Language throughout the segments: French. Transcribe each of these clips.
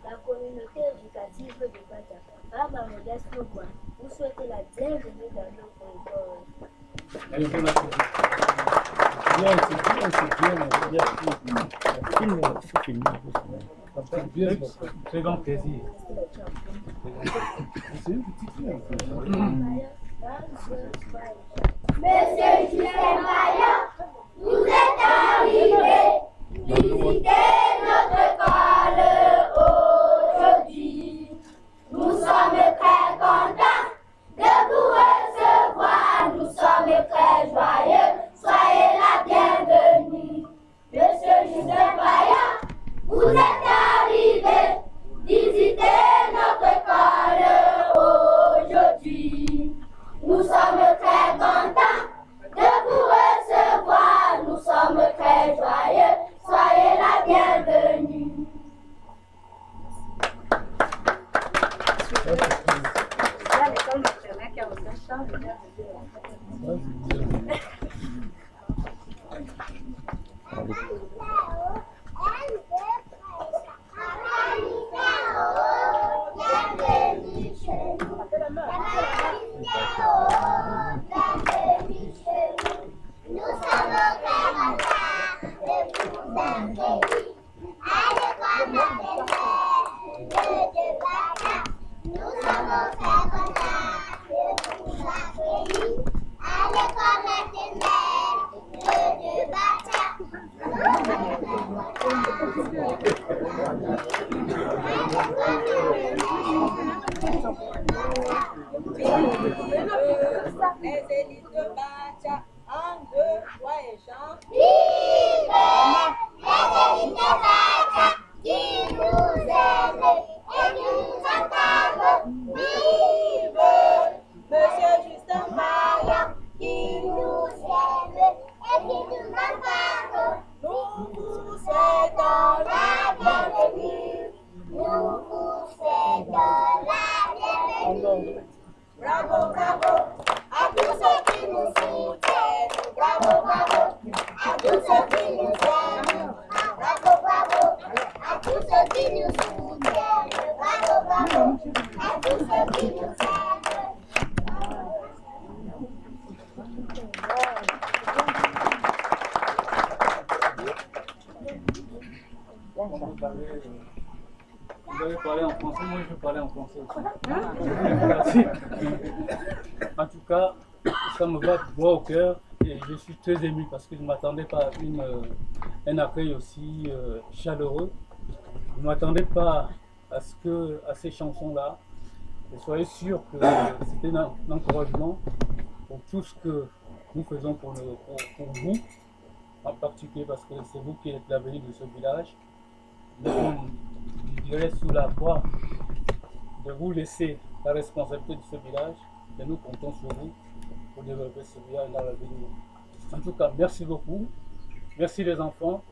La communauté éducative de Badia, Madame Modeste Lobois, vous souhaitez la bienvenue dans notre école. Très grand plaisir. Monsieur Justin Vaillant, vous êtes arrivé visiter notre école aujourd'hui. Nous sommes très contents de vous recevoir. Nous sommes très joyeux. Soyez la bienvenue. Monsieur Justin Vaillant, vous êtes arrivé visiter notre école aujourd'hui. Nous sommes très contents de vous recevoir. Nous sommes très joyeux. Soyez la bienvenue. Les élites de Badia, en deux, trois et chant. Vive les élites de Badia qui nous aident et qui nous entendent. Vive Monsieur Justin Vaillant qui nous aide et qui nous entendent. nous vous souhaitons La bienvenue. Nous vous souhaitons la bienvenue. bravo, bravo, à tous ceux qui nous soutiennent. Bravo, bravo, À tous ceux qui nous aiment, bravo, bravo. À tous ceux qui nous soutiennent, bravo, bravo. À tous ceux qui nous aiment. Vous allez parler en français, moi je vais parler en français aussi. En tout cas, ça me va droit au cœur et je suis très ému parce que je ne m'attendais pas à un accueil aussi chaleureux. Je ne m'attendais pas à ces chansons-là. Et soyez sûrs que c'était un encouragement pour tout ce que nous faisons pour vous, en particulier parce que c'est vous qui êtes l'avenir de ce village. Nous sommes, je dirais, sous la foi de vous laisser la responsabilité de ce village et nous comptons sur vous pour développer ce village dans l'avenir. En tout cas, merci beaucoup. Merci les enfants.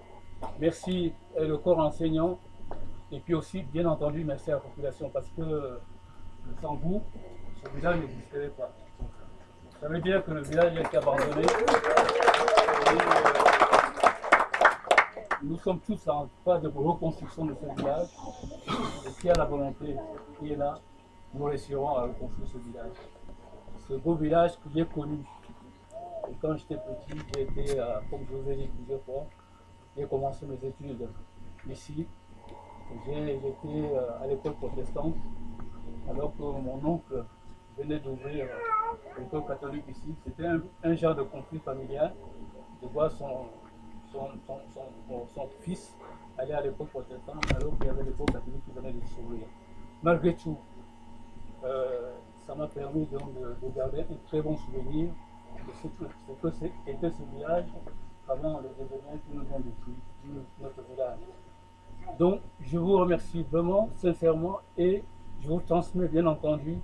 Merci le corps enseignant. Et puis aussi, bien entendu, merci à la population parce que sans vous, ce village n'existerait pas. Ça veut dire que le village a été abandonné. Nous sommes tous en phase de reconstruction de ce village. Et s'il y a la volonté qui est là, nous réussirons à reconstruire ce village. Ce beau village que j'ai connu. Et quand j'étais petit, j'ai été, comme je vous ai dit plusieurs fois, j'ai commencé mes études ici. J'ai été à l'école protestante, alors que mon oncle venait d'ouvrir l'école catholique ici. C'était un genre de conflit familial de voir son fils aller à l'école protestante alors qu'il y avait l'école catholique qui venait de s'ouvrir. Malgré tout, ça m'a permis donc de garder un très bon souvenir de ce que était ce village avant les événements qui nous ont détruit notre village. Donc, je vous remercie vraiment, sincèrement, et je vous transmets bien entendu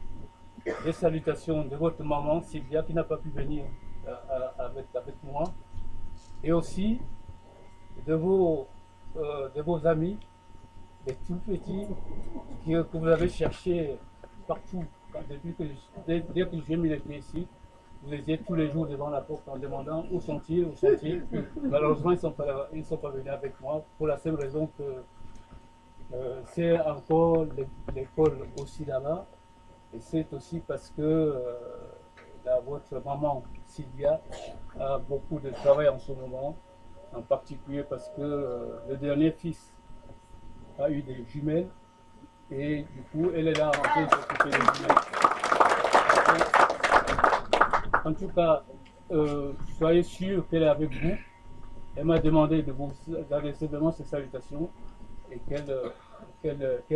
les salutations de votre maman Sylvia qui n'a pas pu venir avec moi, et aussi de vos amis, les tout petits que vous avez cherchés partout. Dès que j'ai mis les pieds ici, vous étiez tous les jours devant la porte en demandant où sont-ils, où sont-ils. Malheureusement, ils ne sont pas venus avec moi pour la simple raison que c'est encore l'école aussi là-bas. Et c'est aussi parce que votre maman Sylvia a beaucoup de travail en ce moment, en particulier parce que le dernier fils a eu des jumelles et du coup elle est là en train de s'occuper des jumelles. En tout cas, soyez sûr qu'elle est avec vous. Elle m'a demandé de vous adresser vraiment ses salutations et qu'elle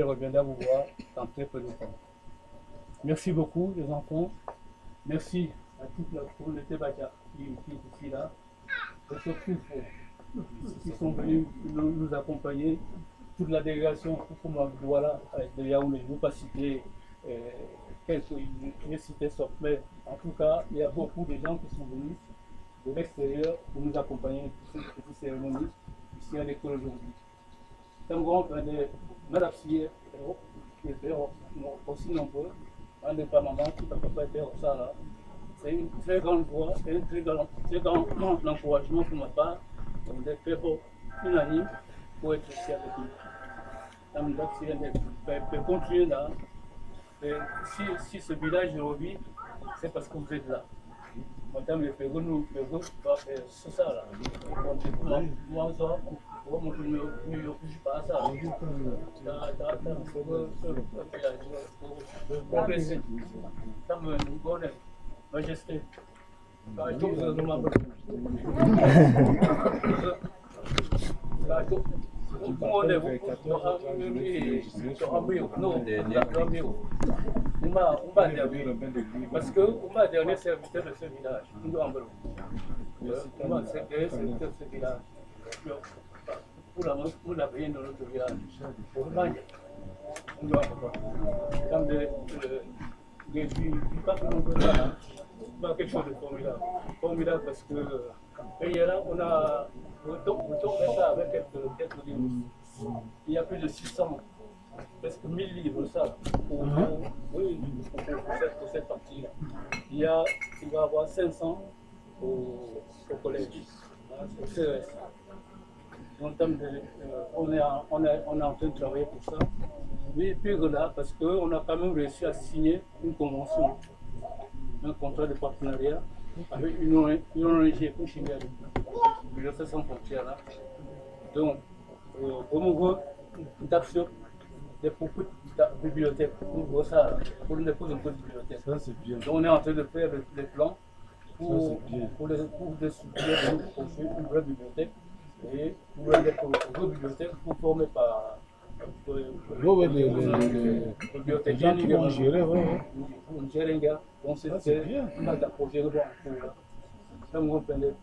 reviendra vous voir dans très peu de temps. Merci beaucoup les enfants. Merci à toute la communauté Badia qui est ici là. Et surtout qui sont venus nous accompagner. Toute la délégation, voilà, de Yaoundé. Je ne vais pas citer quelques, je vais citer sauf, mais en tout cas, il y a beaucoup de gens qui sont venus de l'extérieur pour nous accompagner pour cette petite cérémonie ici à l'école aujourd'hui. C'est un grand peu de Madapsier, qui était aussi nombreux, un des pas maman qui n'a pas été au Sahara. C'est une très grande joie et un très grand encouragement pour ma part, donc d'être très unanime pour être ici avec nous. Peut continuer là. Et si ce village revit, c'est parce que vous êtes là. Madame le Pérou, nous c'est ça là. Moi, ça, moi, je ne suis pas ça. Progresser. Ça me donne majesté. Parce que Ouma dernier serviteur de ce village, Ouma c'est le serviteur de ce village. Pour la payer dans notre village. Pour le bagne. Comme du pape non pas quelque chose de formidable. Formidable parce que et là on a ça avec quelques livres. Il y a plus de 600, presque 1000 livres, ça, pour cette partie-là. Il va y avoir 500 au collège, au CES. En termes de, on est en train de travailler pour ça. Mais puis là, parce qu'on a quand même réussi à signer une convention, un contrat de partenariat avec une ONG pour Chingari, Université sans frontières là. Donc, au d'action des propos de bibliothèque, pour ça, pour une épouse un peu de bibliothèque. Ça, c'est bien. Donc, on est en train de faire les plans pour construire une vraie bibliothèque et pour une vraie bibliothèque pour former par les gens qui vont gérer, on gère un gars, donc c'est bien. Pour gérer bon, c'est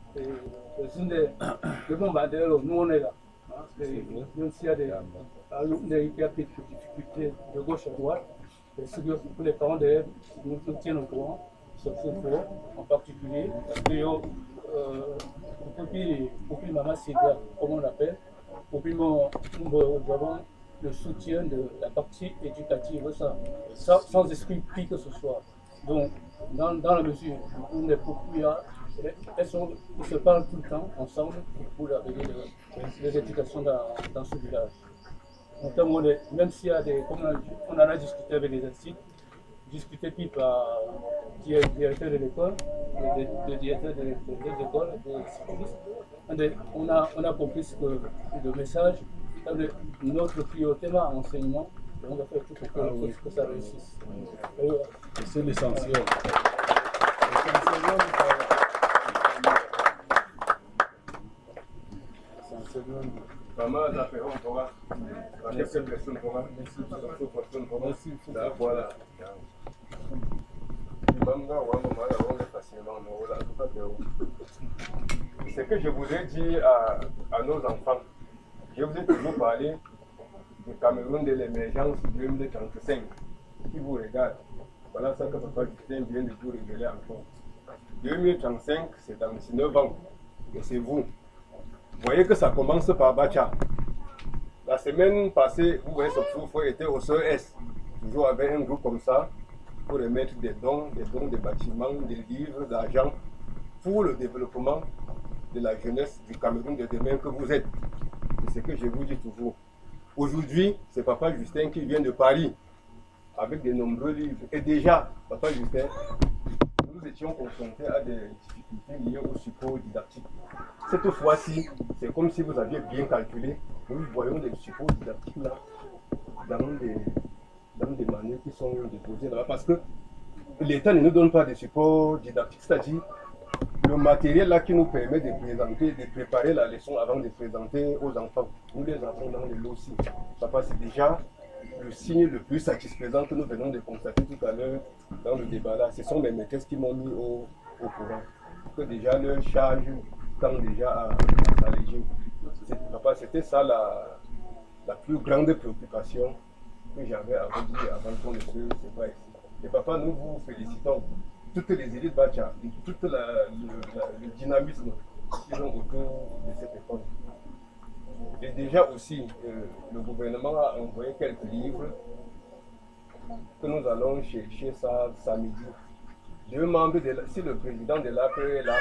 une des bombardeurs, nous on est là. Même s'il y a des difficultés de gauche à droite, pour les parents d'élèves nous tiennent au courant sur ce forum en particulier. Pour que maman Sylvia, comme on l'appelle, pour que nous avons le soutien de la partie éducative, sans esprit que ce soit. Donc, dans la mesure où on est beaucoup, ils se parlent tout le temps ensemble pour arriver les éducations dans ce village. Donc, même s'il y a des, comme on en a discuté avec les instituts, discuté puis par le directeur de l'école, le directeur des écoles, des services, on a compris que le message, notre priorité là, enseignement, on va faire tout pour que ça réussisse. C'est l'essentiel. Maman, on a fait un programme. On a quelques personnes pour moi. Merci. Voilà. Ce que je voudrais dire à nos enfants, je vous ai toujours parlé le Cameroun de l'émergence 2035 qui vous regarde. Voilà ça que Papa Justin vient de vous révéler encore. 2035, c'est dans 19 ans. Et c'est vous. Vous voyez que ça commence par Bacha. La semaine passée, vous voyez, ce souffle était au CES. Toujours avec un groupe comme ça, pour remettre des dons de bâtiments, des livres, d'argent, pour le développement de la jeunesse du Cameroun de demain que vous êtes. C'est ce que je vous dis toujours. Aujourd'hui, c'est Papa Justin qui vient de Paris, avec de nombreux livres. Et déjà, Papa Justin, nous étions confrontés à des difficultés liées au support didactique. Cette fois-ci, c'est comme si vous aviez bien calculé. Nous voyons des supports didactiques là, dans des manières qui sont déposées là. Parce que l'État ne nous donne pas de support didactique, c'est-à-dire le matériel là qui nous permet de présenter, de préparer la leçon avant de présenter aux enfants. Nous les avons dans le lot aussi. Papa, c'est déjà le signe le plus satisfaisant que nous venons de constater tout à l'heure dans le débat là. Ce sont mes maîtresses qui m'ont mis au courant. Que déjà leur charge tend déjà à s'alléger. Papa, c'était ça la plus grande préoccupation que j'avais à vous dire avant qu'on ne se voit ici. Et papa, nous vous félicitons. Toutes les élites Bacha, tout le dynamisme qu'ils ont autour de cette école. Et déjà aussi, le gouvernement a envoyé quelques livres que nous allons chercher ça samedi. Deux membres si le président de l'APE est là,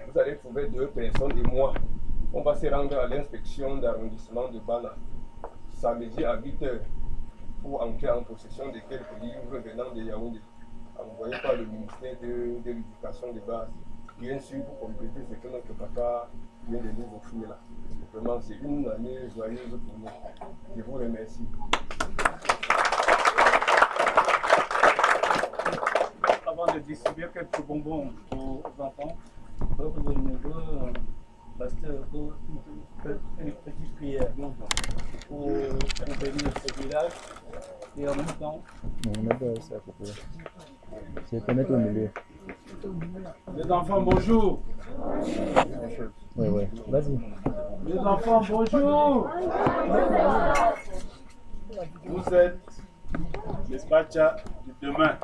vous allez trouver 2 personnes et moi. On va se rendre à l'inspection d'arrondissement de Bana samedi à 8 h pour entrer en possession de quelques livres venant de Yaoundé, envoyés par le ministère de l'Éducation de base. Bien sûr, pour compléter ce que notre papa vient de nous offrir là. Vraiment, c'est une année joyeuse pour nous. Je vous remercie. Avant de distribuer quelques bonbons aux enfants, vous allez rester une petite prière pour bénir ce village et en même temps. C'est te mettre au milieu. Les enfants, bonjour. Oui, vas-y. Les enfants, bonjour. Vous êtes les Bacha de demain.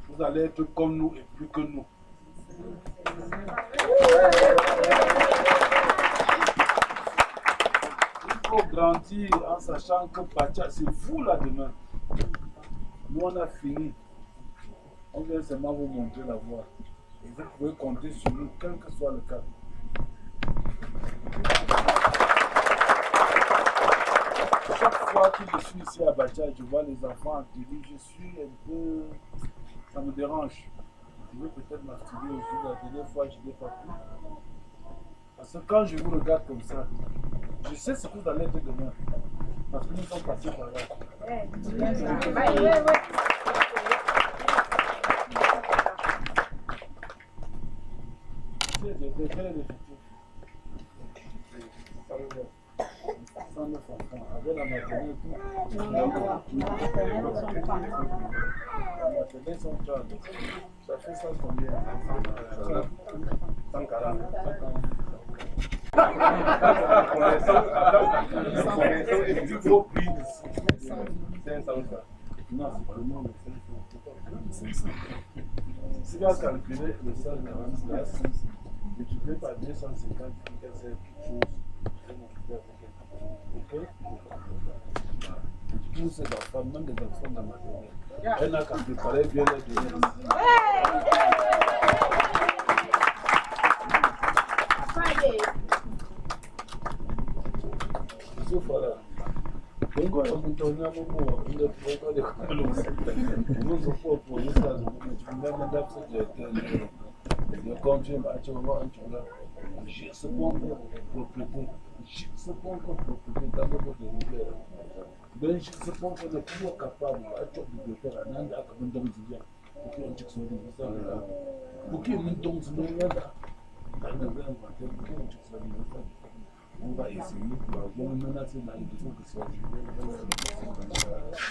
Vous allez être comme nous et plus que nous. Il faut grandir en sachant que Bacha, c'est vous là demain. Nous, on a fini. On vient seulement vous montrer la voie. Et vous pouvez compter sur nous, quel que soit le cas. Chaque fois que je suis ici à Bacha, je vois les enfants en tenue, je suis un peu... Ça me dérange. Je vais peut-être m'abstenir aujourd'hui. La dernière fois, je n'ai pas pu. Parce que quand je vous regarde comme ça, je sais ce que vous allez être demain. Parce que nous sommes passés par là. Quel est l'effectif? 109 enfants. Avec la maternelle, tout. La maternelle sont 30. Ça fait ça combien? 140. C'est du gros prix de 500. Non, c'est vraiment le 500. Si tu vas calculer le sol de la classe, multiplié par 250, c'est quelque chose. Ok? Tous ces enfants, même des enfants de la maternelle, elle n'a qu'à préparer bien les données. Voilà. Donc, on a on va essayer.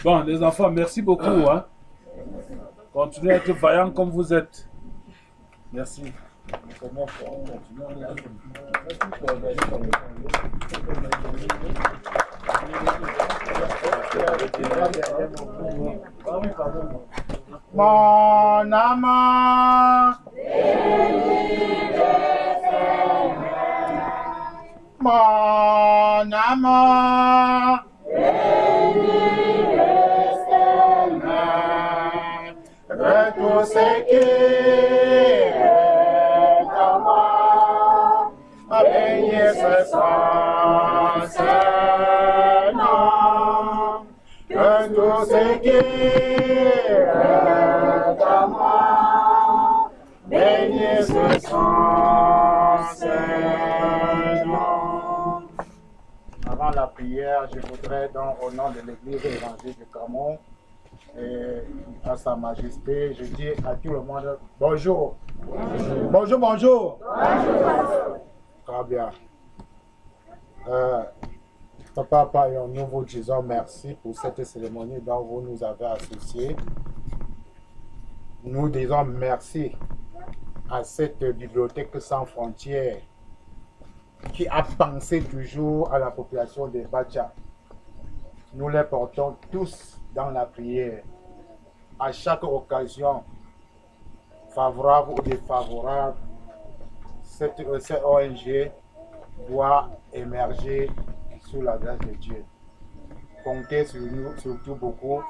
Bon, les enfants, merci beaucoup. Hein. Continuez à être vaillants comme vous êtes. Merci. Comment continuer à Mon amant, mon amant, de tout ce qui est en moi, béni ce soit ce nom, de tout ce qui est en moi, béni ce soit ce nom. Avant la prière, je voudrais donc au nom de l'Église évangélique de Camon et à Sa Majesté, je dis à tout le monde bonjour. Bonjour, bonjour. Très bien. Papa, nous vous disons merci pour cette cérémonie dont vous nous avez associés. Nous disons merci à cette bibliothèque sans frontières qui a pensé toujours à la population de Bacha. Nous les portons tous dans la prière. À chaque occasion, favorable ou défavorable, cette ONG doit émerger sous la grâce de Dieu. Comptez sur nous, surtout beaucoup,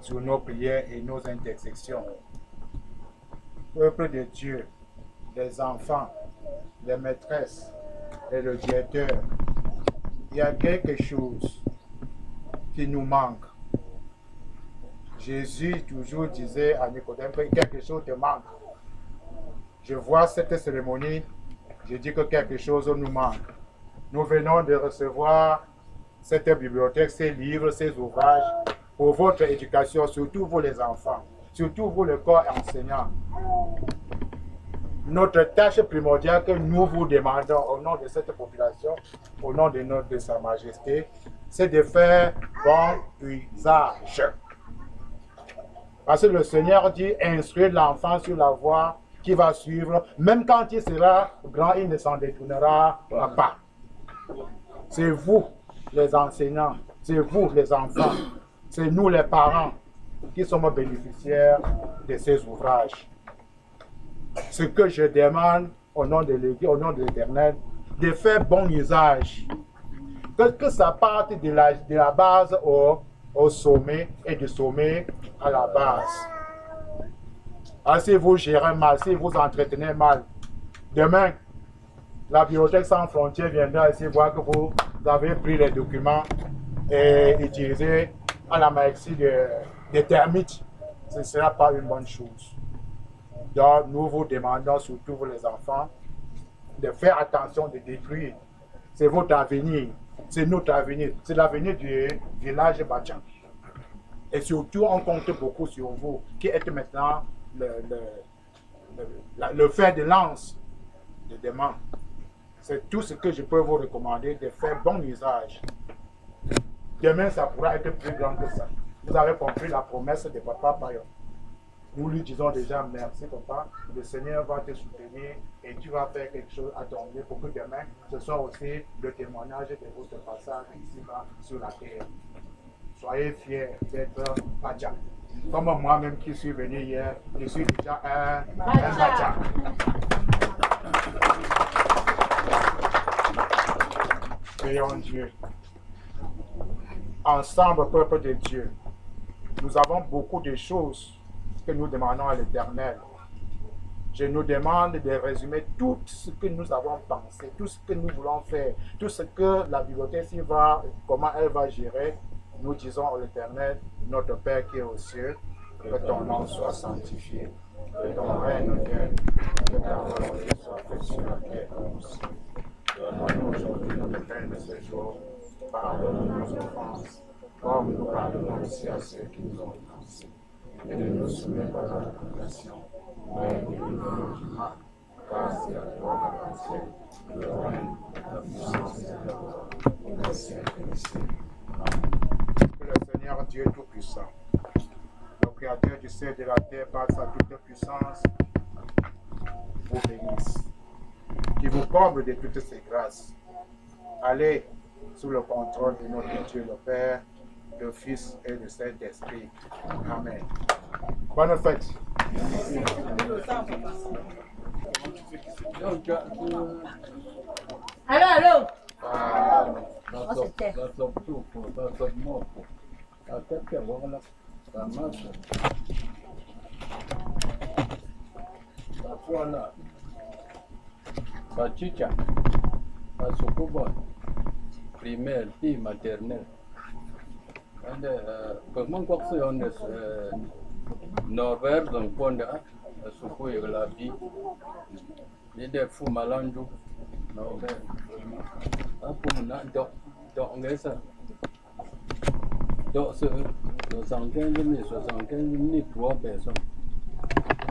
sur nos prières et nos intercessions. Peuple de Dieu, les enfants, les maîtresses et le directeur, il y a quelque chose qui nous manque. Jésus toujours disait à Nicodème que quelque chose te manque. Je vois cette cérémonie, je dis que quelque chose nous manque. Nous venons de recevoir cette bibliothèque, ces livres, ces ouvrages pour votre éducation, surtout vous les enfants, surtout vous le corps enseignant. Notre tâche primordiale que nous vous demandons au nom de cette population, au nom de Sa Majesté, c'est de faire bon usage. Parce que le Seigneur dit instruire l'enfant sur la voie qui va suivre, même quand il sera grand, il ne s'en détournera pas. C'est vous, les enseignants, c'est vous, les enfants, c'est nous, les parents, qui sommes bénéficiaires de ces ouvrages. Ce que je demande au nom de l'Église, au nom de l'Éternel, de faire bon usage. Que ça parte de la base au sommet et du sommet à la base. Alors, si vous gérez mal, si vous entretenez mal, demain, la bibliothèque sans frontières viendra ici voir que vous avez pris les documents et utilisé à la merci des termites. Ce ne sera pas une bonne chose. Donc, nous vous demandons, surtout vous les enfants, de faire attention de détruire. C'est votre avenir, c'est notre avenir, c'est l'avenir du village Bachan. Et surtout, on compte beaucoup sur vous, qui êtes maintenant le fer de lance de demain. C'est tout ce que je peux vous recommander, de faire bon usage. Demain, ça pourra être plus grand que ça. Vous avez compris la promesse de Papa Payon. Nous lui disons déjà merci, Papa. Le Seigneur va te soutenir et tu vas faire quelque chose à ton lieu pour que demain, ce soit aussi le témoignage de votre passage ici-bas sur la terre. Soyez fiers d'être Bacha. Comme moi-même qui suis venu hier, je suis déjà un Bacha. Prions Dieu. Ensemble, peuple de Dieu, nous avons beaucoup de choses que nous demandons à l'Éternel. Je nous demande de résumer tout ce que nous avons pensé, tout ce que nous voulons faire, tout ce que la bibliothèque va, comment elle va gérer. Nous disons à l'Éternel, notre Père qui est aux cieux, que ton nom soit sanctifié, que ton règne vienne, que ta volonté soit faite sur la terre comme au ciel. Donne-nous aujourd'hui notre pain de ce jour. Pardonne-nous nos offenses, comme nous pardonnons aussi à ceux qui nous ont offensés. Et ne nous soumets pas à la tentation, mais délivre-nous du mal, car c'est à toi l'appartient, le règne, la puissance et la gloire, au siècle des siècles. Amen. Que le Seigneur Dieu Tout-Puissant, le Créateur du ciel et de la terre, par sa toute puissance, vous bénisse, qui vous comble de toutes ses grâces. Allez sous le contrôle de notre Dieu le Père, le Fils et le Saint-Esprit. Amen. Bonne fête. Allô. Chicha, Sukuba, primaire, puis maternelle. Comment quoi c'est on est Norbert donc on a Suku et la vie. Les deux fous malandou. Norbert. Pour nous donc ça. Donc ce 75 minutes, 75 minutes, 3 personnes.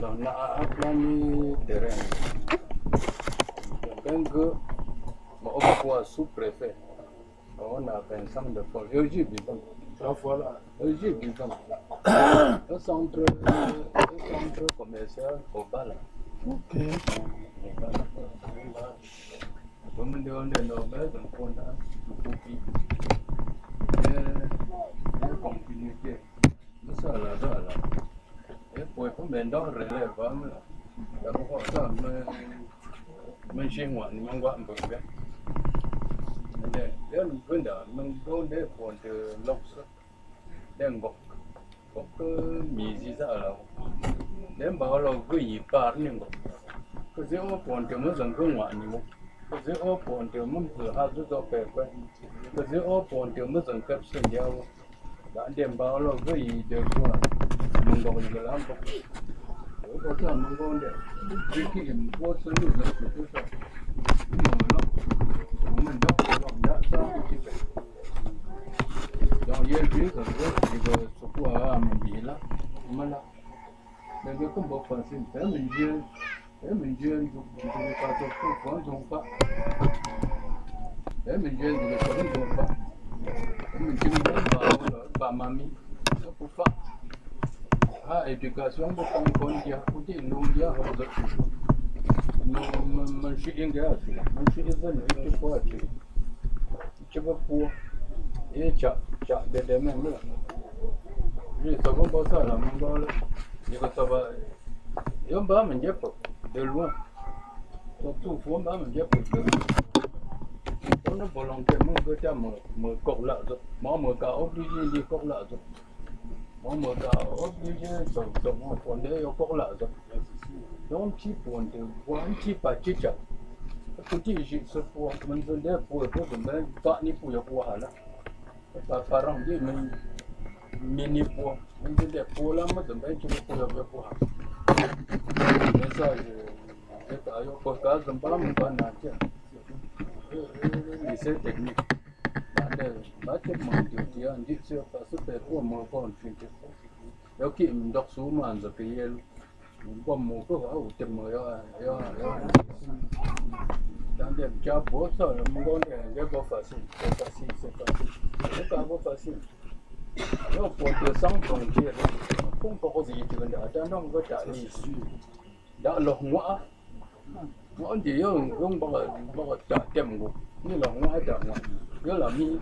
Donc là, à planer terrain. Donc, on va sous-préfet. On a Vincent de Paul. J'ai vivant. Voilà. J'ai vivant. Le centre commercial au Bala. Ok. Tout le monde est Nobel, donc on a tout petit. Et continuité. Ça là. Et pour maintenant relève, d'abord ça, mais chez moi, nous avons un peu de là, nous avons des points de l'ox, des gok, mise ça là. Des balles qui parlent, que c'est au point de nous avons un niveau. Que c'est au point de nous avons tout fait, que c'est au point de nous avons fait ce qu'il y a. Des balles qui de quoi, nous avons de l'ambre. Có thể mình có để cái kiểm có số lượng là của tôi phải mở lắm mình đọc lòng đã sao cái gì rồi yên biết rồi thì vừa số qua mình bị lắm mà là nên cái công bộ phận sinh thế mình duyên dùng cái cho tôi có dùng pháp thế mình duyên thì có dùng pháp mình chỉ muốn vào mami nó cũng pháp éducation de confondia, ou dit nous y a mon chien gars, mon chien est venu, il faut acheter. Tu vas pour et tcha de même là. Je sais pas ça là, mon gars, il va ça va. Et on va me dire de loin. Surtout faut me dire de loin. On a volontairement que tu me corps là, moi me cas obligé de corps là. On me dit, obligé de me prendre au corps là. Donc, tu prends un petit paquet. Petit, je pour me donner pour me pas ni pour le boire là. Par an, il mini pour me donner pour la mode, mais tu pour le boire. Mais ça, je pour cas, je ne pas me connaître. C'est technique. Bâtiment de un dit sur parce que pour mon compte, ok, donc souvent on paye comme mon corps ou te me dans des jobs pour ça, le monde est pas facile, c'est pas facile. Non, pour 200 frontières, pour proposer tu veux attendre on va t'aller dans le mois. On dit on va t'aimer, ni le mois d'amour. Yo la mi,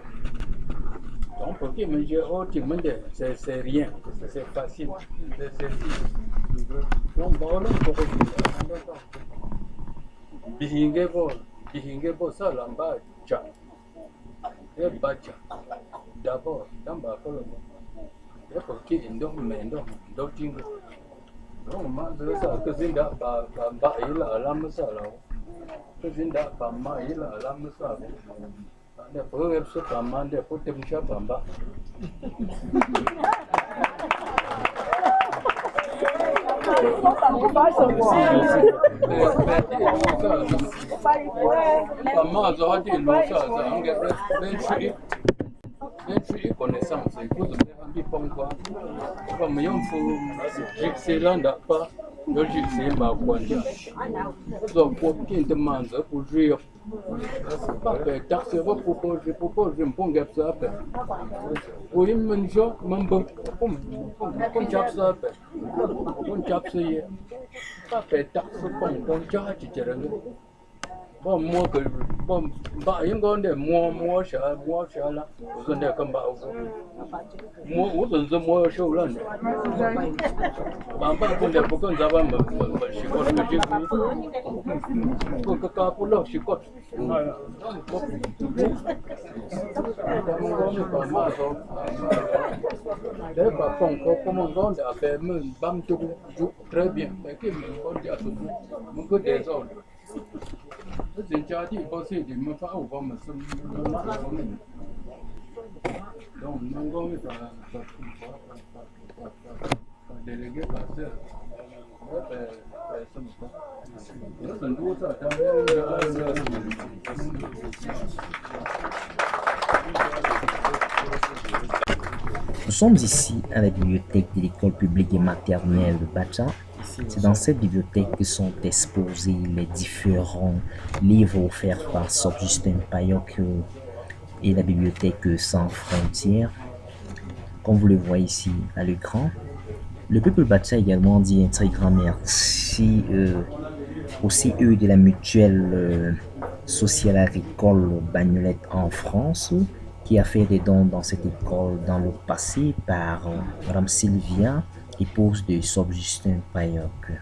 donc pour qui me dire oh tu me dis c'est rien, c'est facile, donc bon là pour bihinge bo ça lamba cha, et bacha, d'abord dans bas pour le et pour qui donc tingo, donc moi je sais que c'est là pas il a la mesa là, que c'est là pas ma il a la mesa. Dia perlu paman dia pun tim siapa mbak. Paman so hati lusa sangat ben connaissance il faut donner un peu quoi. Comme il faut excellent d'apa logique c'est ma quantité. Donc pour qui demande pour jouer pas faire c'est pas pour je me pongue ça faire. Oui mon job mon bon pour job ça faire. Pour job c'est pas faire taxe pour job tu dirais. bon moi que bon bah il y a des moi ça là vous avez comme bah moi vous avez moi chaud là bah pas qu'on des pourquoi nous avons je crois que j'ai vu pour que pour là je crois par contre comment on a fait même bam tout très bien mais que on dit à tout mon côté des autres c'est une charité aussi de me faire ou pas me donc nous on délégué pasteur Nous sommes ici à la bibliothèque de l'école publique et maternelle de Bacha. C'est dans cette bibliothèque que sont exposés les différents livres offerts par Sir Justin Payok et la bibliothèque Sans Frontières. Comme vous le voyez ici à l'écran, le peuple Bacha également dit un très grand merci aussi eux de la mutuelle sociale agricole Bagnolette en France, qui a fait des dons dans cette école dans le passé par Mme Sylvia, épouse de Sir Justin Payok.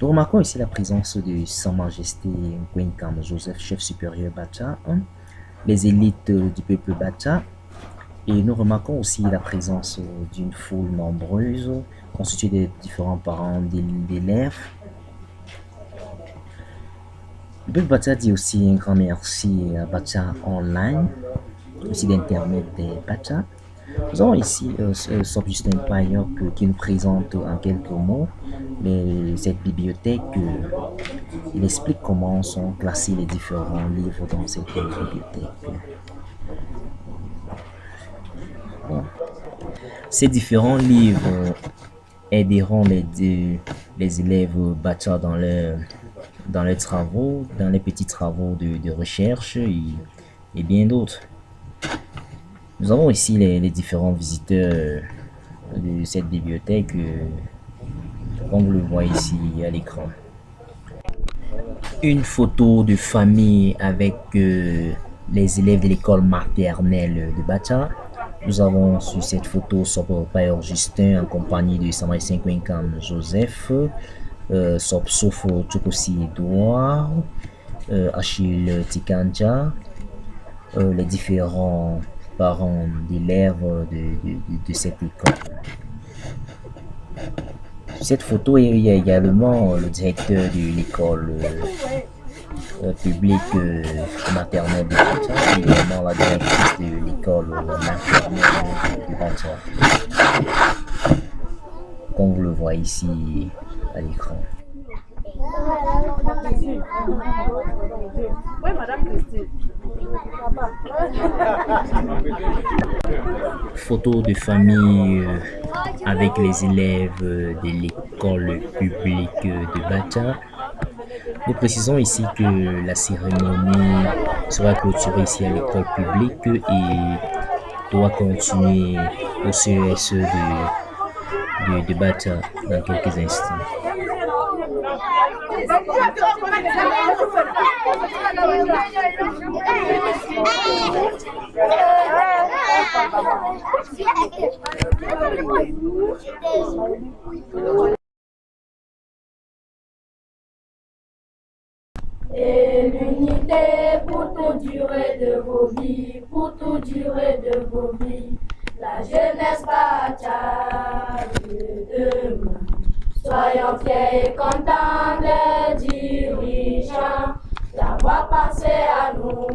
Nous remarquons ici la présence de Sa Majesté Nkwenkam Joseph, chef supérieur Bacha, les élites du peuple Bacha, et nous remarquons aussi la présence d'une foule nombreuse, constituée de différents parents d'élèves. Le peuple Bacha dit aussi un grand merci à Bacha Online, aussi d'internet des Bacha. Nous avons ici Sir Justin Payok qui nous présente en quelques mots cette bibliothèque. Il explique comment sont classés les différents livres dans cette bibliothèque. Bon. Ces différents livres aideront les élèves Bacha dans leurs travaux, dans les petits travaux de recherche et bien d'autres. Nous avons ici les différents visiteurs de cette bibliothèque, comme vous le voyez ici à l'écran. Une photo de famille avec les élèves de l'école maternelle de Bacha. Nous avons sur cette photo Sir Payok Justin en compagnie de Sa Majesté Nkwenkam Joseph, Sopsofo Chokosi Edouard, Achille Tikanja, les différents parents d'élèves de cette école. Sur cette photo, il y a également le directeur de l'école publique maternelle de Bacha et également la directrice de l'école maternelle de Bacha. Comme vous le voyez ici à l'écran. Oui, Madame Christine. Photo de famille avec les élèves de l'école publique de Bacha. Nous précisons ici que la cérémonie sera clôturée ici à l'école publique et doit continuer au CESE de Bacha dans quelques instants. Et l'unité pour toute durée de vos vies, pour toute durée de vos vies, la jeunesse Bacha de demain. Soyons fiers et contents des dirigeants d'avoir pensé à nous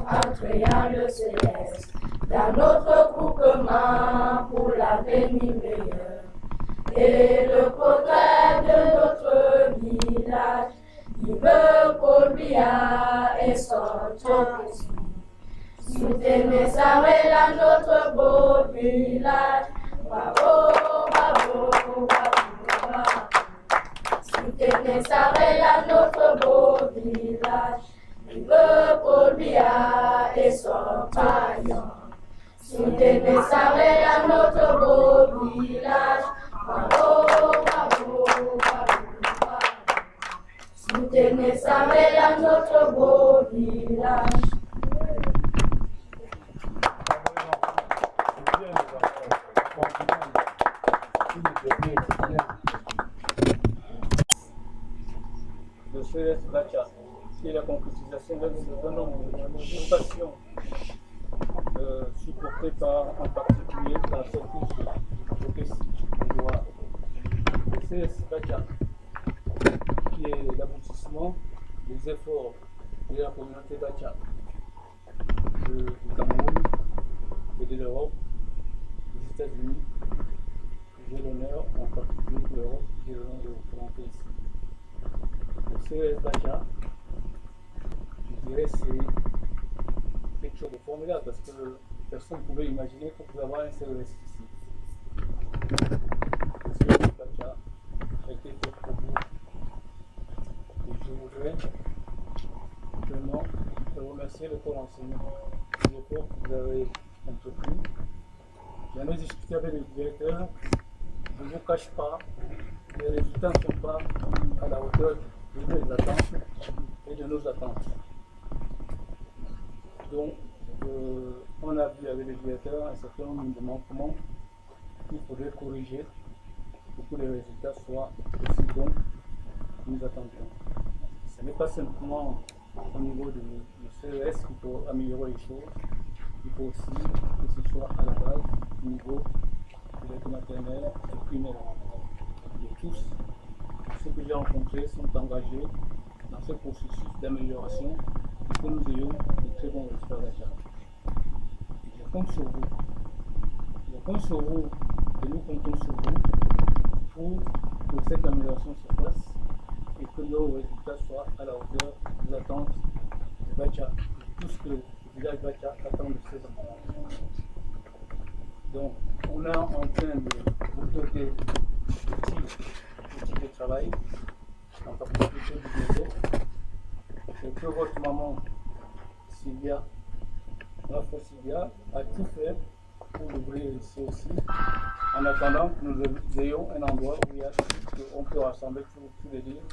en créant le céleste dans notre groupement pour l'avenir meilleur. Et le progrès de notre village, Ibe Kolbia et son aussi. Soutenez Sarela, notre beau village. Bravo, bravo, bravo, bravo. Soutenez Sarela, notre beau village. Ibe Kolbia et son paillon. Soutenez Sarela, notre beau village. Bravo, bravo, bravo. Soutenez Sarela, notre beau Le CS Bacha, qui est la concrétisation d'un certain nombre de passions supportées par en particulier par cette couche de Loire. Le CS Bacha, qui est l'aboutissement des efforts de la communauté Bacha du Cameroun et de l'Europe, des États-Unis. J'ai l'honneur, en particulier pour l'Europe, j'ai l'honneur de vous présenter ici. Le CS Bacha, je dirais, c'est quelque chose de formidable parce que personne ne pouvait imaginer qu'on pouvait avoir un CES ici. Le CS Bacha a été fait pour vous. Et je voudrais vraiment remercier le corps enseignant des efforts que vous avez entrepris. J'en ai discuté avec le directeur. Je ne vous cache pas, les résultats ne sont pas à la hauteur de nos attentes et de nos attentes. Donc, on a vu avec le directeur un certain nombre de manquements qu'il faudrait corriger pour que les résultats soient aussi bons que nous attendions. Ce n'est pas simplement au niveau du CES qu'il faut améliorer les choses, il faut aussi que ce soit à la base, au niveau de l'aide maternelle et primaire. Et tous ceux que j'ai rencontrés sont engagés dans ce processus d'amélioration pour que nous ayons de très bons résultats d'achat. Je compte sur vous. Je compte sur vous et nous comptons sur vous pour que cette amélioration se fasse et que nos résultats soient à la hauteur des attentes de Bacha, de tout ce que le village Bacha attend de ses enfants. Donc, on est en train de vous donner l'outil de travail, en particulier du bibliothèque, et que votre maman, Sylvia, notre Sylvia, a tout fait pour l'ouvrir ici aussi, en attendant que nous ayons un endroit où on peut rassembler tous les livres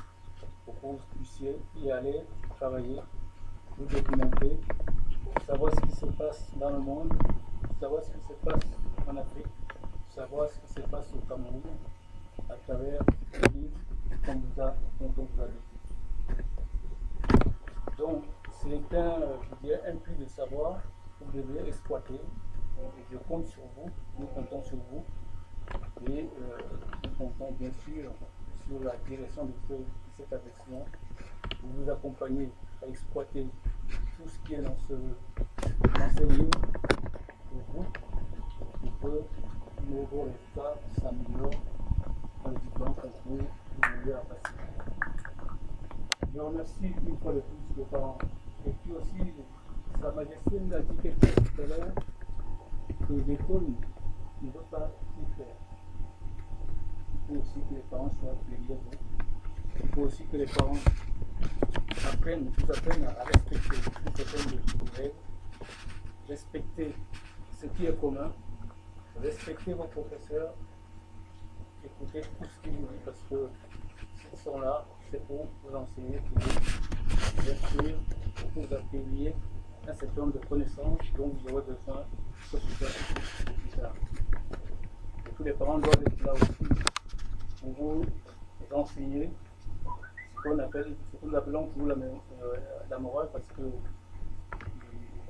pour que vous puissiez y aller, travailler, vous documenter, savoir ce qui se passe dans le monde, savoir ce qui se passe en Afrique, savoir ce qui se passe au Cameroun à travers les livres dont on vous a dit. Donc, c'est un puits de savoir que vous devez exploiter. Et je compte sur vous, nous comptons sur vous et nous comptons bien sûr sur la direction de cet établissement pour vous accompagner à exploiter tout ce qui est dans ces livres pour vous, pour que vos résultats s'améliorent dans les différents concours que vous voulez passer. Je remercie une fois de plus les parents. Et puis aussi, Sa Majesté nous a dit quelque chose tout à l'heure, que l'école ne veut pas tout faire. Il faut aussi que les parents soient derrière vous. Il faut aussi que les parents vous apprennent à respecter tout certain de règles, respecter ce qui est commun, respecter vos professeurs, écoutez tout ce qu'ils vous disent parce que s'ils sont là, c'est pour vous enseigner, pour vous instruire, pour vous acquérir un certain nombre de connaissances dont vous aurez besoin pour plus tard. Et tous les parents doivent être là aussi pour vous enseigner ce qu'on appelle, ce que nous appelons pour la morale, parce que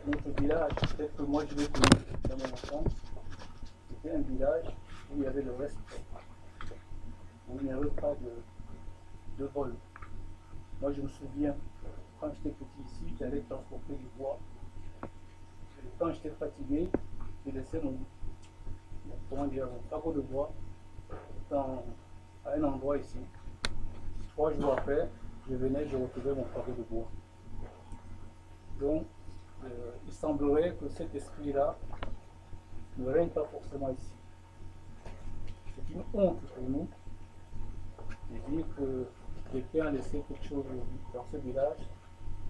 notre village, peut-être que moi je l'ai connu dans mon enfance, c'était un village où il y avait le respect, où il n'y avait pas de vol. Moi je me souviens, quand j'étais petit ici, j'allais transporter du bois. Et quand j'étais fatigué, je laissais mon fardeau de bois à un endroit ici. 3 jours après, je venais, je retrouvais mon fardeau de bois. Donc, il semblerait que cet esprit-là ne règne pas forcément ici. C'est une honte pour nous de dire que quelqu'un a laissé quelque chose dans ce village,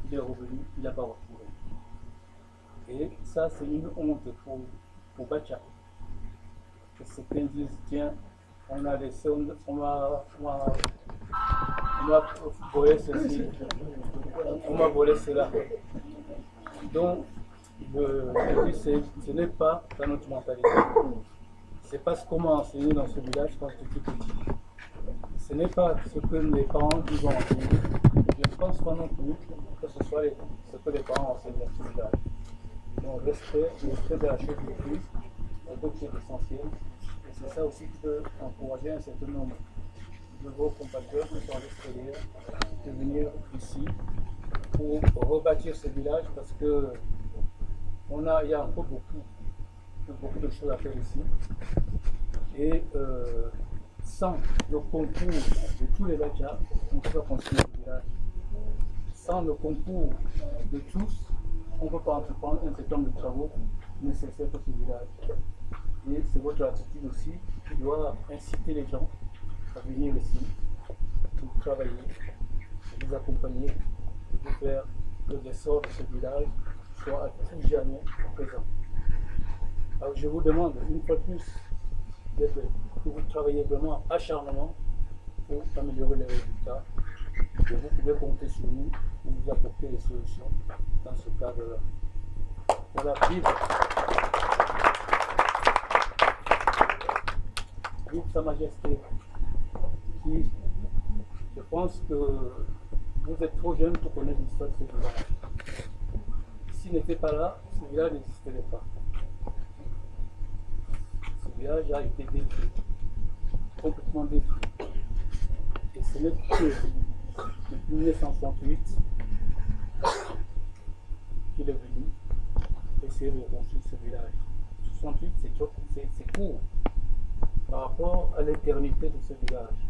il est revenu, il n'a pas retrouvé. Et ça, c'est une honte pour Bacha. Que certains disent, tiens, on a laissé, on m'a volé ceci, on m'a volé cela. Donc, ce n'est pas dans notre mentalité. sais pas comment enseigner dans ce village quand j'étais petit. Ce n'est pas ce que les parents nous ont enseigné. Je ne pense pas non plus que ce soit ce que les parents enseignent dans ce village. Donc, respect de la chose de Christ, c'est quelque chose d'essentiel. Et c'est ça aussi qui peut encourager un certain nombre de vos compatriotes qui sont à l'extérieur de venir ici pour rebâtir ce village parce que il y a encore beaucoup de choses à faire ici. Et sans le concours de tous les Bachas, on ne peut pas construire le village. Sans le concours de tous, on ne peut pas entreprendre un certain nombre de travaux nécessaires pour ce village. Et c'est votre attitude aussi qui doit inciter les gens à venir ici pour travailler, pour vous accompagner, pour faire que l'essor de ce village soit à tout jamais présent. Alors je vous demande une fois de plus que vous travaillez vraiment acharnement pour améliorer les résultats. Et vous pouvez compter sur nous pour vous apporter des solutions dans ce cadre-là. Voilà, vive Sa Majesté, qui, je pense que vous êtes trop jeune pour connaître l'histoire de ce village. S'il n'était pas là, ce village n'existerait pas. Ce village a été détruit, complètement détruit. Et ce n'est que depuis 1968 qu'il est venu essayer de reconstruire ce village. 68, c'est court par rapport à l'éternité de ce village.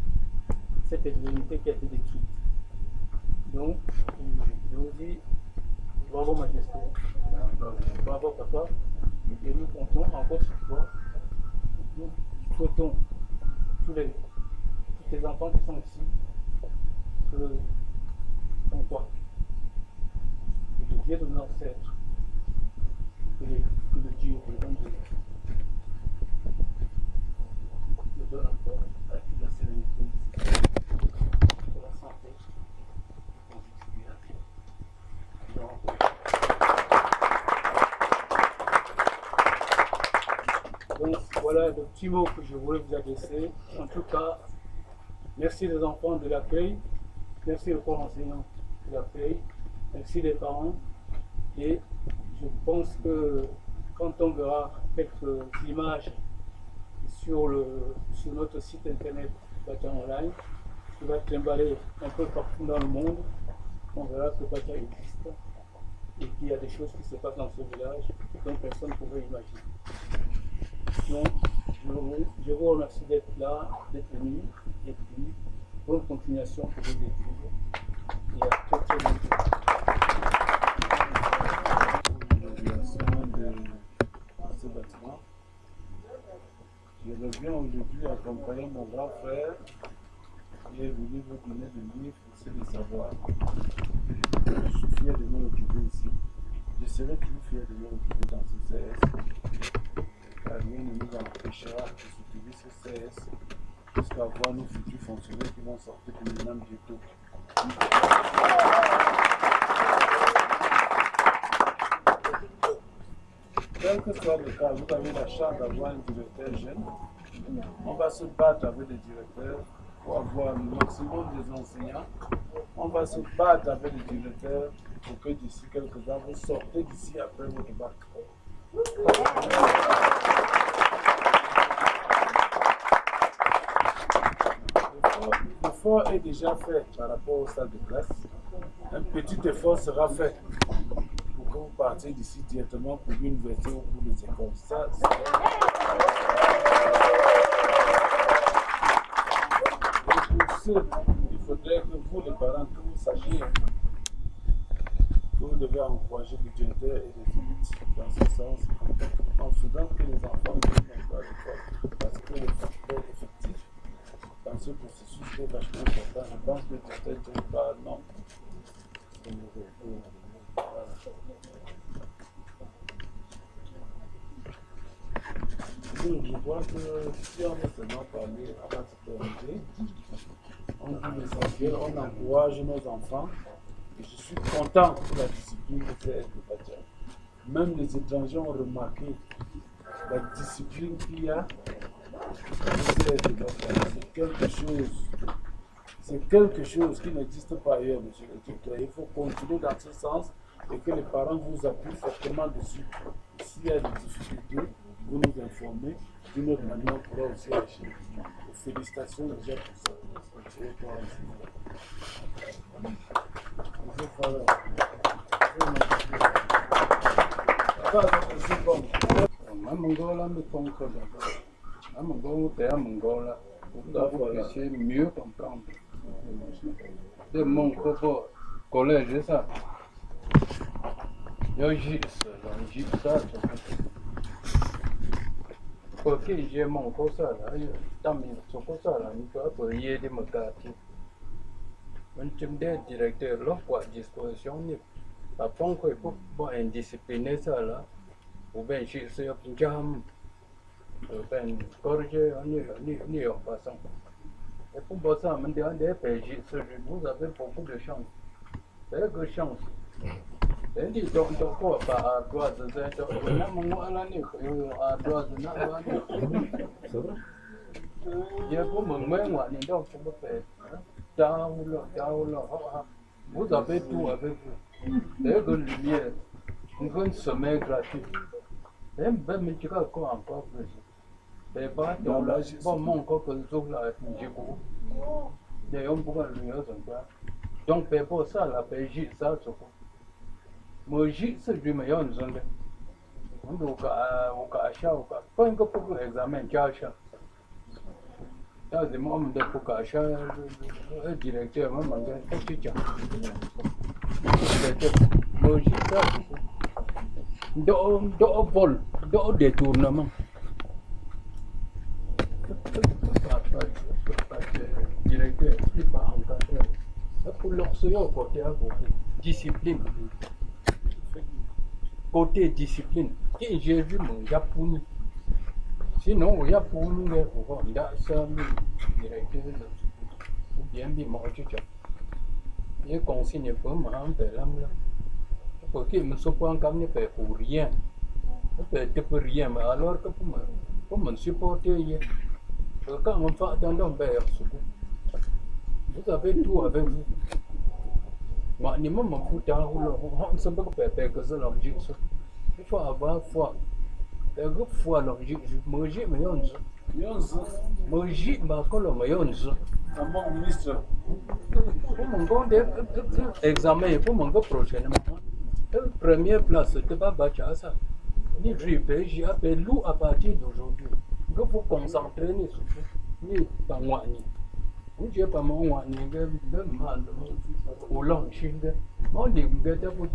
Cette éternité qui a été détruite. Donc, je vous dis, bravo Majesté, bravo Papa, et nous comptons encore sur toi. Nous souhaitons tous les enfants qui sont ici que ton roi et le Dieu de nos ancêtres, que le Dieu, que le bon Dieu, le donne encore avec la sérénité, de la santé, donc voilà le petit mot que je voulais vous adresser. En tout cas, merci les enfants de l'accueil, merci le corps enseignant de l'accueil, merci les parents. Et je pense que quand on verra quelques images sur notre site internet Bacha Online, qui va être emballé un peu partout dans le monde, on verra que Bacha existe et qu'il y a des choses qui se passent dans ce village dont personne ne pouvait imaginer. Donc, je vous remercie d'être là, d'être venu, et puis bonne continuation pour vos études. Et à très bientôt. De ce bâtiment. Je reviens aujourd'hui accompagner mon grand frère qui est venu vous donner des livres et de savoir. Je suis fier de me retrouver ici. Je serai toujours fier de me retrouver dans ce CS. Car rien ne nous empêchera de soutenir ce CS jusqu'à voir nos futurs fonctionnaires qui vont sortir de l'UNAM bientôt. Quel que soit le cas, vous avez la chance d'avoir un directeur jeune. On va se battre avec les directeurs pour avoir le maximum des enseignants. On va se battre avec les directeurs pour que d'ici quelques ans, vous sortez d'ici après votre bac. L'effort est déjà fait par rapport aux salles de classe. Un petit effort sera fait pour que vous partiez d'ici directement pour l'université ou pour les écoles. Ça, et pour ce, il faudrait que vous, les parents, que vous sachiez que vous devez encourager le directeur et les élites dans ce sens, en faisant que les enfants viennent encore à l'école. Parce que le facteur effectif dans ce processus est vachement important. Je pense que le directeur ne dit pas non. Je vois que si on est seulement parlé à la citoyenneté, on dit l'essentiel, on encourage nos enfants. Et je suis content pour la discipline de CS de Bacha. Même les étrangers ont remarqué la discipline qu'il y a C'est quelque chose qui n'existe pas ailleurs, monsieur le directeur. Il faut continuer dans ce sens et que les parents vous appuient fortement dessus. S'il y a des difficultés, vous nous informez. D'une autre manière, on pourra aussi agir. Félicitations déjà pour ça. Vous puissiez mieux comprendre. De mon propos, collège, ça. J'ai ça. Parce que j'ai mon cours ça là, dans mes cours ça là, il faut appuyer des quartiers. Un team de directeur là pour disposition ni pas qu'on peut pas indiscipliné ça là, ou bien je suis un jam, ou bien corriger ni en passant. Et pour ça, on dit des pays, vous avez beaucoup de chance. C'est que chance. Et dit donc quoi pas à droite de ça, on a mon année, à droite de ça. C'est vrai. Il y a pour moi, on donc pour faire. Vous avez tout avec vous. C'est que lumière, une semaine gratuite. Et même tu vas encore plus. Mais pas dans la bon mon corps que nous là, j'ai beaucoup. D'ailleurs, on pourra lui dire donc pour ça, la PJ, ça, c'est quoi? Moi, c'est du meilleur en zone. On doit acheter, pas un peu pour l'examen, cacha. Là, c'est moi, on doit pour acheter le directeur, moi, on doit acheter. Moi, ça, do vol, do détournement. Directeur, c'est pas encadré. Pour l'orceau, côté discipline. Côté discipline, qui j'ai vu mon Japon. Sinon, il y a pour nous, il y a ça, directeur, ou bien manger. Il consigne pour moi, un peu là. Parce qu'il me soit pas encore pour rien. Peut-être pour rien, mais alors que pour me supporter, quand on fait dans le verre, vous avez tout avec vous. Moi, ni moi, mon fout en roulant, on ne sait pas que c'est l'objet. Il faut avoir foi. La groupe foi, l'objet, manger, mais on se. Manger, ma colonne, mais on se. Un bon ministre. Pour mon compte, examen, pour mon compte prochainement. Première place, c'était pas bâtir ça. Ni drippé, j'ai appelé loup à partir d'aujourd'hui. Il faut concentrer, ni pas moi, ni. Je pas mon one, même mal au long chine. On dit que tu as pour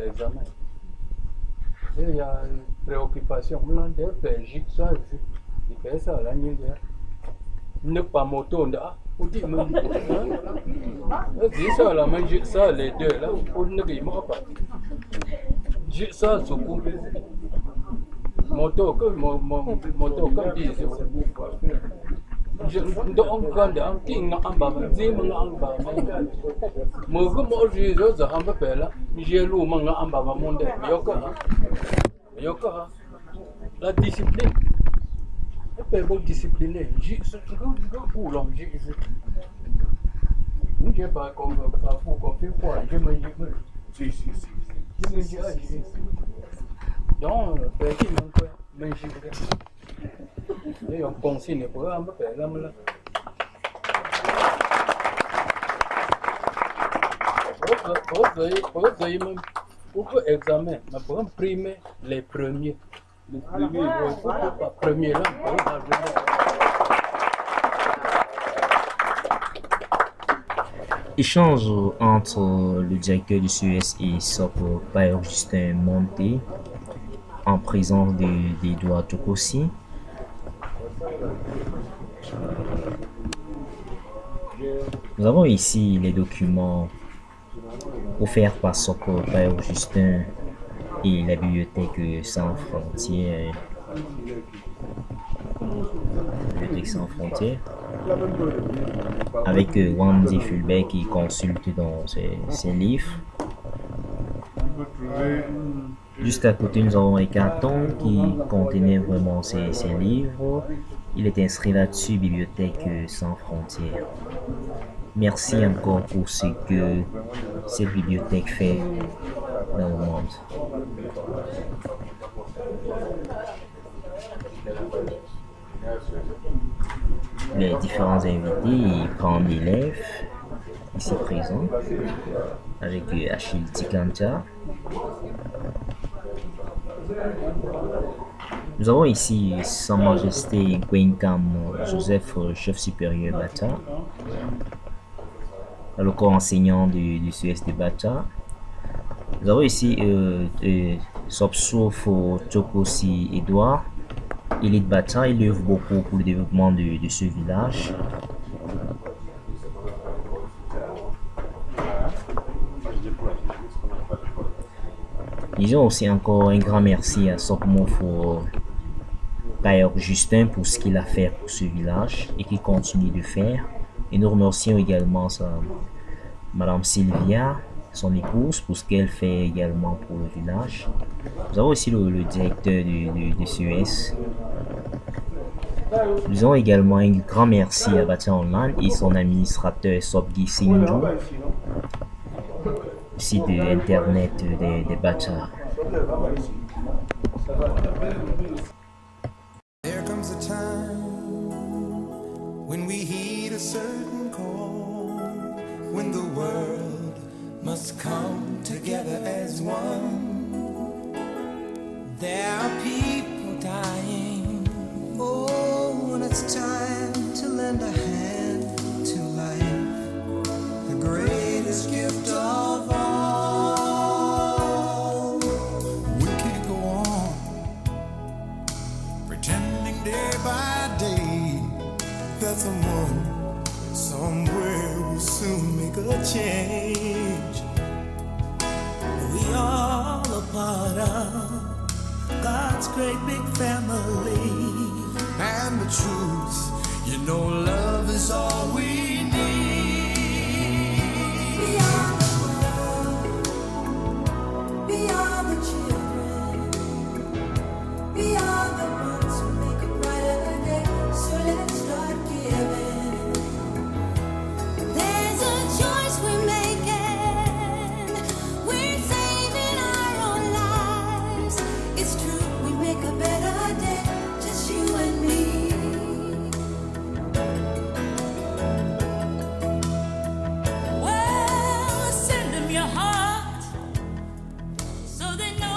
examen. Il y a préoccupation. On dit que ça, il fait ça la nuit. Ne pas moto, on dit même. C'est ça la main, ça les deux là, on ne dit pas. J'ai ça sous coup. Moto comme moto comme disent. Je donc quand on king en bas, dis mon en bas. Moi comme aujourd'hui, je vais me faire là. J'ai lu mon en bas mon dé. Yoka, la discipline. Et puis bon discipliné. J'ai ce que pour l'homme j'ai pas comme pour faire quoi. Je me dis si. Donc petit mon quoi, mais et on consigne pour un peu là. Pour examen, pour imprimer les premiers. Les premiers là, Échange entre le directeur du CES et SOP Père Justin Monté en présence d'Edouard Tokossi. Nous avons ici les documents offerts par SOP Père Justin et la bibliothèque Sans Frontières. Avec Wendy Fulbeck qui consulte dans ses livres. On peut trouver Juste à côté, nous avons un carton qui contenait vraiment ces livres. Il est inscrit là-dessus, Bibliothèque sans frontières. Merci encore pour ce que cette bibliothèque fait dans le monde. Les différents invités, ils prennent des lèvres ici présents avec Achille Tikanta. Nous avons ici Sa Majesté Gwenkam Joseph, chef supérieur Bata, le corps enseignant du CES de Bata. Nous avons ici Sopsofo Chokosi Edouard, élite Bata. Il œuvre beaucoup pour le développement de ce village. Disons aussi encore un grand merci à Sopmofo Père Justin pour ce qu'il a fait pour ce village et qu'il continue de faire. Et nous remercions également Madame Sylvia, son épouse, pour ce qu'elle fait également pour le village. Nous avons aussi le directeur du CES. Nous avons également un grand merci à Bata Online et son administrateur Sobgi Sindhu, site internet des Bata. There comes a time when we heed a certain call, when the world must come together as one. There are people dying. Oh, and it's time to lend a hand to life, the greatest gift of all. We can't go on pretending day by day that someone somewhere will soon make a change. We all a part of God's great big family. And the truth, you know, love is all we need. Beyond the world, beyond the children, beyond the ones who make a brighter day. So let's start giving. There's a choice we're making. We're saving our own lives. It's true, we make a better day. Just you and me. Well, send them your heart so they know